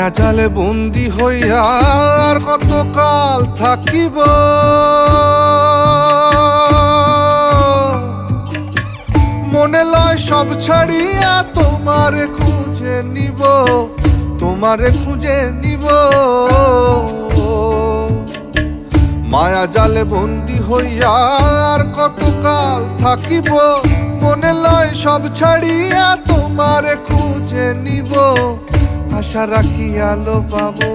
মায়া জালে বন্দি হইয়া আর কতকাল থাকিব, মনে লয় সব ছাড়িয়া তোমারে খুঁজে নিব, তোমারে খুঁজে নিব। মায়া জালে বন্দি হইয়া আর কতকাল থাকিব, মনে লয় সব ছাড়িয়া তোমারে খুঁজে নিব। আশা রাখি আলো পাবো,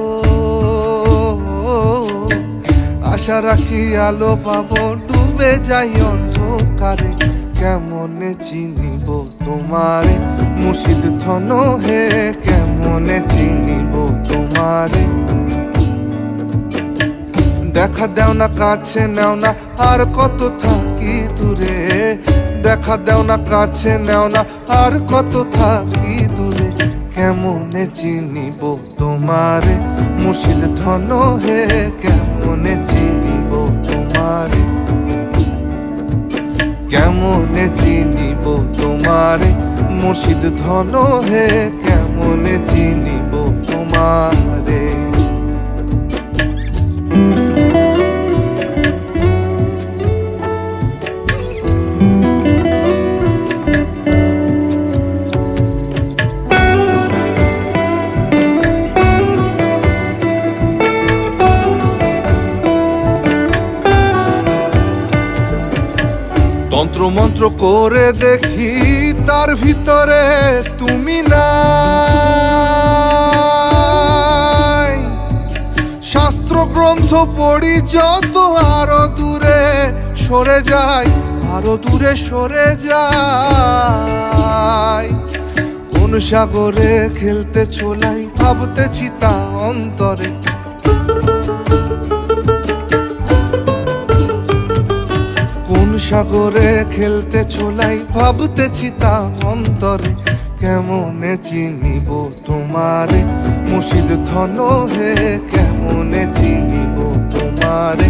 আশা রাখি আলো পাবো, ডুবে যাই অন্ধকারে। কেমনে চিনিব তোমারে মুর্শিদ ধন হে, কেমনে চিনিব তোমারে। দেখা দেও না কাছে নেও না আর কত থাকি দূরে, দেখা দেও না কাছে নেও না আর কত থাকি দূরে। কেমনে চিনিব তোমারে মুর্শিদ ধন হে, কেমনে চিনিব তোমারে। কেমনে চিনিব তোমারে মুর্শিদ ধন হে, কেমনে চিনিব তোমারে। তন্ত্র মন্ত্র করে দেখি তার ভিতরে তুমি নাই, শাস্ত্র গ্রন্থ পড়ি যত আরো দূরে সরে যাই, আরো দূরে সরে যাই। কোন সাগরে খেলতে ছোলাই ভাবতেছি তা অন্তরে, সাগরে খেলতে ছোলাই ভাবতেছি তা অন্তরে। কেমনে চিনিব তোমারে মুর্শিদ ধন হে, কেমনে চিনিব তোমারে।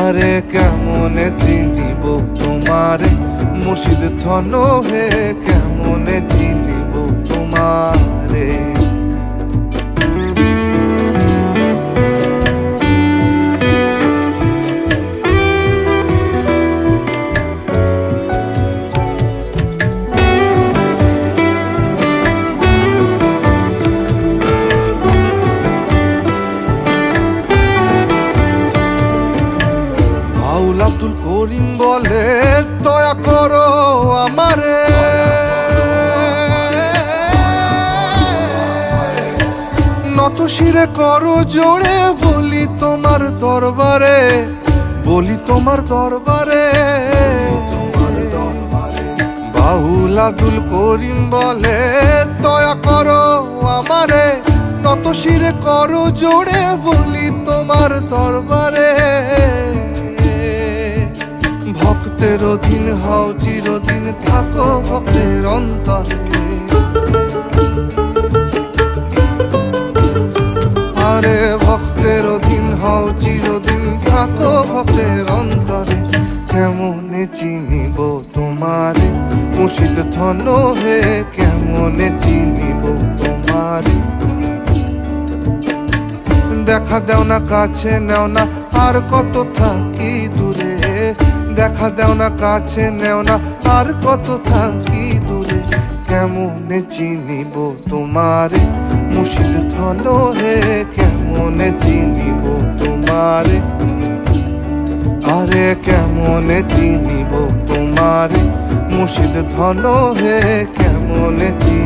আরে কেমনে চিনিব তোমারে মুর্শিদ ধন হে, কেমনে চিনিব তোমারে। আব্দুল করিম বলে দয়া করো আমারে, নত শিরে করো জোড়ে বলি তোমার দরবারে, বলি তোমার দরবারে। বাউল আব্দুল করিম বলে দয়া করো আমারে, নত শিরে করো জোড়ে বলি তোমার দরবারে। ভক্তের অধীন হও চিরদিন থাকো ভক্তের অন্তরে, আরে ভক্তের অধীন হও চিরদিন থাকো ভক্তের অন্তরে। কেমনে চিনিব তোমারে মুর্শিদ ধন হে, কেমনে চিনিব তোমারে। দেখা দেও না কাছে নেও না আর কত থাকি দূরে, দেখা দেও না কাছে নেও না আর কত থাকি দূরে। কেমনে চিনিব তোমারে মুর্শিদ ধন হে, কেমনে চিনিব তোমারে। আরে কেমনে চিনিব তোমারে মুর্শিদ ধন হে, কেমনে চিনিব।